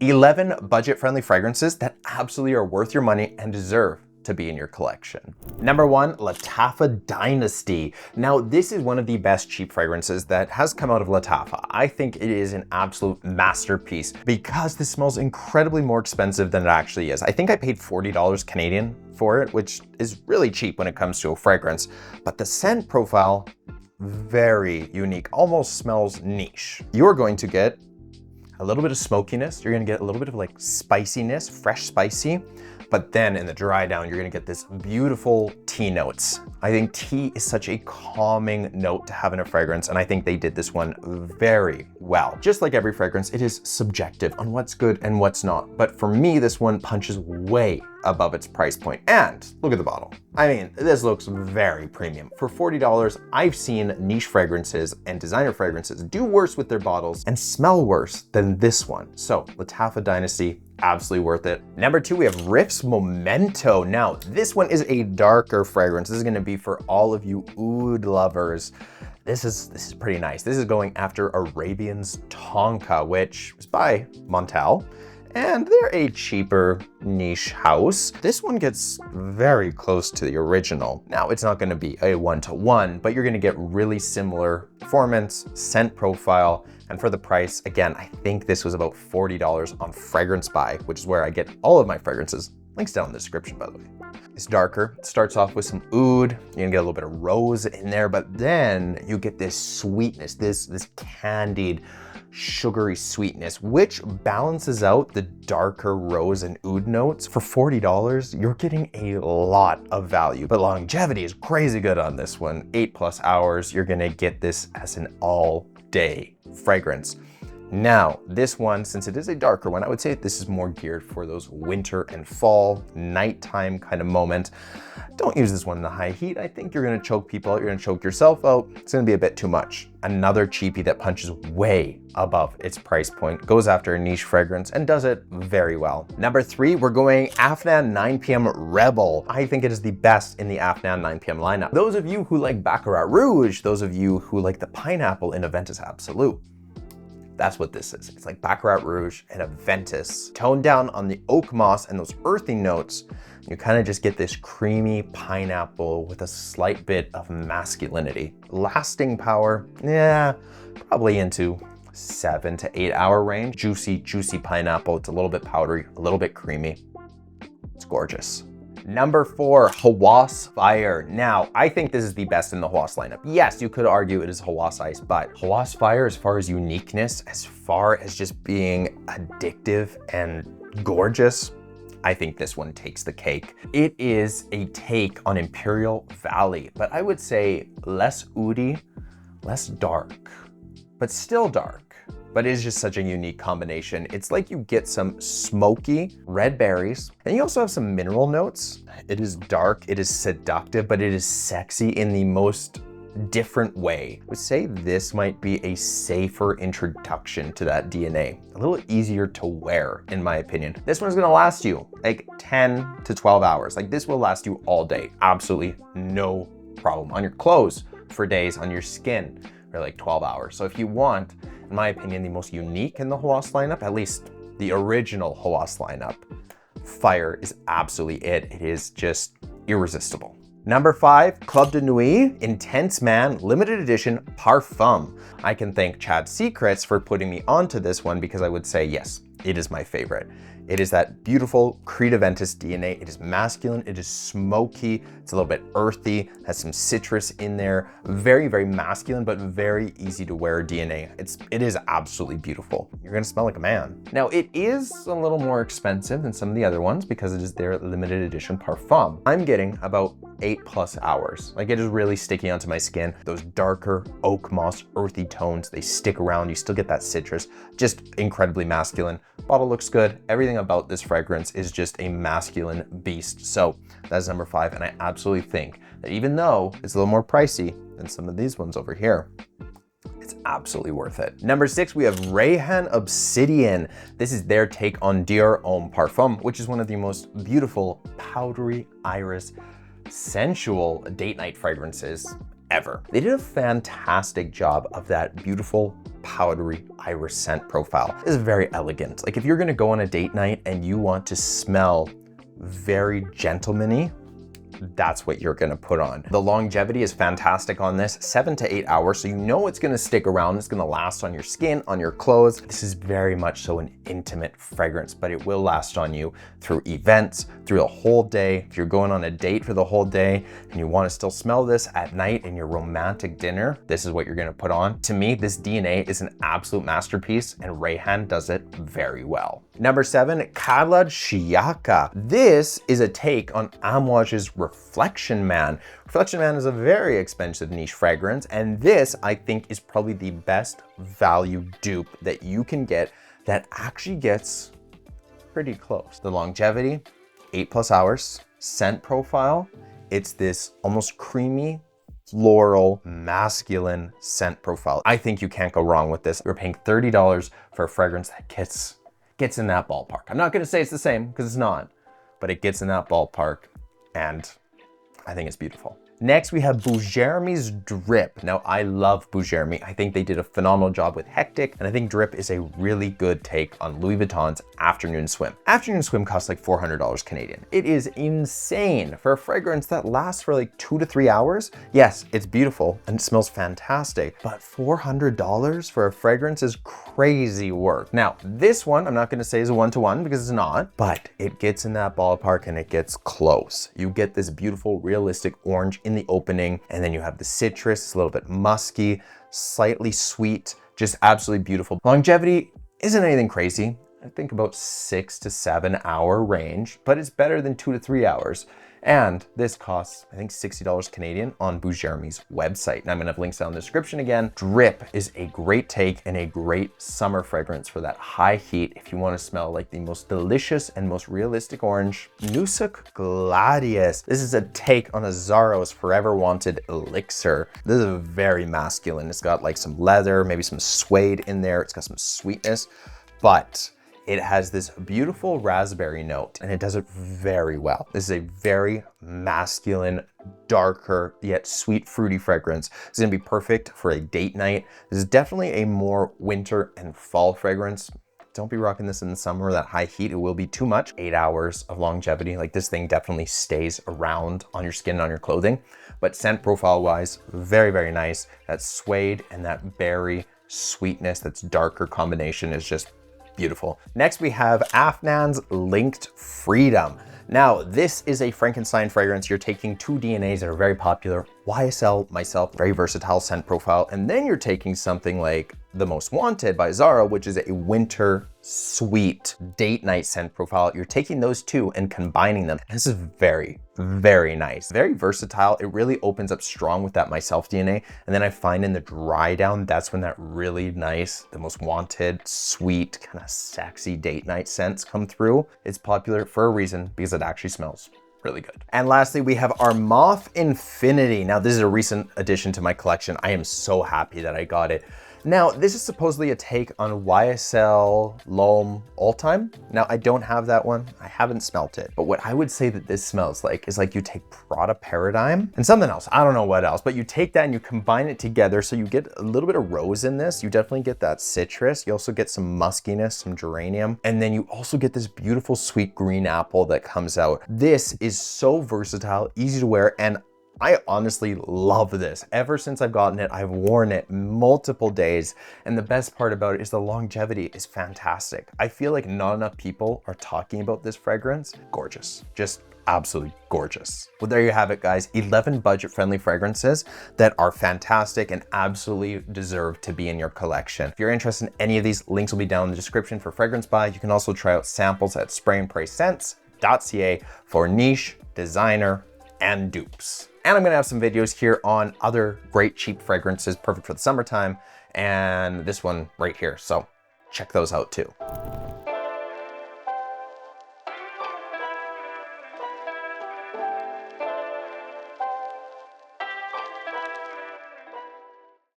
11 budget-friendly fragrances that absolutely are worth your money and deserve to be in your collection. Number 1, Lattafa Dynasty. Now, this is one of the best cheap fragrances that has come out of Lattafa. I think it is an absolute masterpiece because this smells incredibly more expensive than it actually is. I think I paid $40 Canadian for it, which is really cheap when it comes to a fragrance, but the scent profile, very unique, almost smells niche. You're going to get a little bit of smokiness. You're gonna get a little bit of like spiciness, fresh spicy, but then in the dry down, you're gonna get this beautiful tea notes. I think tea is such a calming note to have in a fragrance, and I think they did this one very well. Just like every fragrance, it is subjective on what's good and what's not. But for me, this one punches way above its price point. And look at the bottle. I mean, this looks very premium. For $40, I've seen niche fragrances and designer fragrances do worse with their bottles and smell worse than this one. So Lattafa Dynasty, absolutely worth it. Number 2, we have Riff's Memento. Now, this one is a darker fragrance. This is gonna be for all of you oud lovers. This is pretty nice. This is going after Arabian's Tonka, which is by Montel. And they're a cheaper niche house. This one gets very close to the original. Now, it's not gonna be a one-to-one, but you're gonna get really similar performance, scent profile, and for the price, again, I think this was about $40 on FragranceBuy, which is where I get all of my fragrances. Link's down in the description, by the way. It's darker. It starts off with some oud. You're gonna get a little bit of rose in there, but then you get this sweetness, this candied, sugary sweetness, which balances out the darker rose and oud notes. For $40, you're getting a lot of value, but longevity is crazy good on this one. 8+ hours, you're gonna get this as an all-day fragrance. Now, this one, since it is a darker one, I would say this is more geared for those winter and fall, nighttime kind of moment. Don't use this one in the high heat. I think you're gonna choke people out, you're gonna choke yourself out. It's gonna be a bit too much. Another cheapie that punches way above its price point, goes after a niche fragrance and does it very well. Number 3, we're going Afnan 9 PM Rebel. I think it is the best in the Afnan 9 PM lineup. Those of you who like Baccarat Rouge, those of you who like the pineapple in Aventus Absolute, that's what this is. It's like Baccarat Rouge and Aventus, toned down on the oak moss and those earthy notes. You kind of just get this creamy pineapple with a slight bit of masculinity. Lasting power, yeah, probably into 7 to 8 hour range. Juicy, juicy pineapple. It's a little bit powdery, a little bit creamy. It's gorgeous. Number 4, Hawas Fire. Now, I think this is the best in the Hawas lineup. Yes, you could argue it is Hawas Ice, but Hawas Fire, as far as uniqueness, as far as just being addictive and gorgeous, I think this one takes the cake. It is a take on Imperial Valley, but I would say less oudy, less dark, but still dark. But it is just such a unique combination. It's like you get some smoky red berries, and you also have some mineral notes. It is dark, it is seductive, but it is sexy in the most different way. I would say this might be a safer introduction to that DNA. A little easier to wear, in my opinion. This one's gonna last you like 10 to 12 hours. Like this will last you all day. Absolutely no problem. On your clothes for days, on your skin for like 12 hours. So if you want, in my opinion, the most unique in the Hawas lineup, at least the original Hawas lineup, Fire is absolutely it. It is just irresistible. Number 5, Club de Nuit Intense Man Limited Edition Parfum. I can thank Chad Secrets for putting me onto this one because I would say, yes, it is my favorite. It is that beautiful Creed Aventus DNA. It is masculine, it is smoky, it's a little bit earthy, has some citrus in there. Very, very masculine, but very easy to wear DNA. It is absolutely beautiful. You're gonna smell like a man. Now, it is a little more expensive than some of the other ones because it is their limited edition parfum. I'm getting about 8+ hours. Like it is really sticky onto my skin. Those darker oak moss, earthy tones, they stick around. You still get that citrus, just incredibly masculine. Bottle looks good. Everything about this fragrance is just a masculine beast. So that's number 5. And I absolutely think that even though it's a little more pricey than some of these ones over here, it's absolutely worth it. Number 6, we have Rayhan Obsidian. This is their take on Dior Homme Parfum, which is one of the most beautiful powdery iris, sensual date night fragrances ever. They did a fantastic job of that beautiful powdery iris scent profile. It's very elegant. Like if you're gonna go on a date night and you want to smell very gentleman-y, that's what you're gonna put on. The longevity is fantastic on this, 7 to 8 hours, so you know it's gonna stick around, it's gonna last on your skin, on your clothes. This is very much so an intimate fragrance, but it will last on you through events, through the whole day. If you're going on a date for the whole day and you wanna still smell this at night in your romantic dinner, this is what you're gonna put on. To me, this DNA is an absolute masterpiece and Rayhan does it very well. Number 7, Kala Shiaka. This is a take on Amouage's Reflection Man. Reflection Man is a very expensive niche fragrance, and this I think is probably the best value dupe that you can get that actually gets pretty close. The longevity, 8+ hours, scent profile, it's this almost creamy, floral, masculine scent profile. I think you can't go wrong with this. You're paying $30 for a fragrance that gets in that ballpark. I'm not gonna say it's the same because it's not, but it gets in that ballpark and I think it's beautiful. Next, we have Bujairami's Drip. Now, I love Bujairami. I think they did a phenomenal job with Hectic, and I think Drip is a really good take on Louis Vuitton's Afternoon Swim. Afternoon Swim costs like $400 Canadian. It is insane for a fragrance that lasts for like 2 to 3 hours. Yes, it's beautiful and it smells fantastic, but $400 for a fragrance is crazy work. Now, this one, I'm not gonna say is a one-to-one because it's not, but it gets in that ballpark and it gets close. You get this beautiful, realistic orange in the opening, and then you have the citrus, it's a little bit musky, slightly sweet, just absolutely beautiful. Longevity isn't anything crazy. I think about 6 to 7 hour range, but it's better than 2 to 3 hours. And this costs, I think, $60 Canadian on Bujairami's website. And I'm gonna have links down in the description again. Drip is a great take and a great summer fragrance for that high heat if you wanna smell like the most delicious and most realistic orange. Nusuk Gladius. This is a take on Azzaro's Forever Wanted Elixir. This is very masculine. It's got like some leather, maybe some suede in there. It's got some sweetness, but it has this beautiful raspberry note and it does it very well. This is a very masculine, darker, yet sweet, fruity fragrance. It's gonna be perfect for a date night. This is definitely a more winter and fall fragrance. Don't be rocking this in the summer, that high heat, it will be too much. 8 hours of longevity, like this thing definitely stays around on your skin and on your clothing. But scent profile wise, very, very nice. That suede and that berry sweetness, that's darker combination is just beautiful. Next, we have Afnan's Linked Freedom. Now, this is a Frankenstein fragrance. You're taking 2 DNAs that are very popular, YSL, myself, very versatile scent profile, and then you're taking something like The Most Wanted by Zara, which is a winter, sweet, date night scent profile. You're taking those 2 and combining them. This is very, very nice. Very versatile. It really opens up strong with that Myself DNA. And then I find in the dry down, that's when that really nice, The Most Wanted, sweet, kind of sexy date night scents come through. It's popular for a reason because it actually smells really good. And lastly, we have Afnan Infinity. Now, this is a recent addition to my collection. I am so happy that I got it. Now, this is supposedly a take on YSL L'Homme All Time. Now, I don't have that one. I haven't smelt it. But what I would say that this smells like is like you take Prada Paradigm and something else. I don't know what else, but you take that and you combine it together. So you get a little bit of rose in this. You definitely get that citrus. You also get some muskiness, some geranium. And then you also get this beautiful sweet green apple that comes out. This is so versatile, easy to wear, and I honestly love this. Ever since I've gotten it, I've worn it multiple days. And the best part about it is the longevity is fantastic. I feel like not enough people are talking about this fragrance. Gorgeous, just absolutely gorgeous. Well, there you have it, guys. 11 budget-friendly fragrances that are fantastic and absolutely deserve to be in your collection. If you're interested in any of these, links will be down in the description for Fragrance Buy. You can also try out samples at SprayandPrayScents.ca for niche, designer, and dupes. And I'm gonna have some videos here on other great cheap fragrances, perfect for the summertime, and this one right here. So check those out too.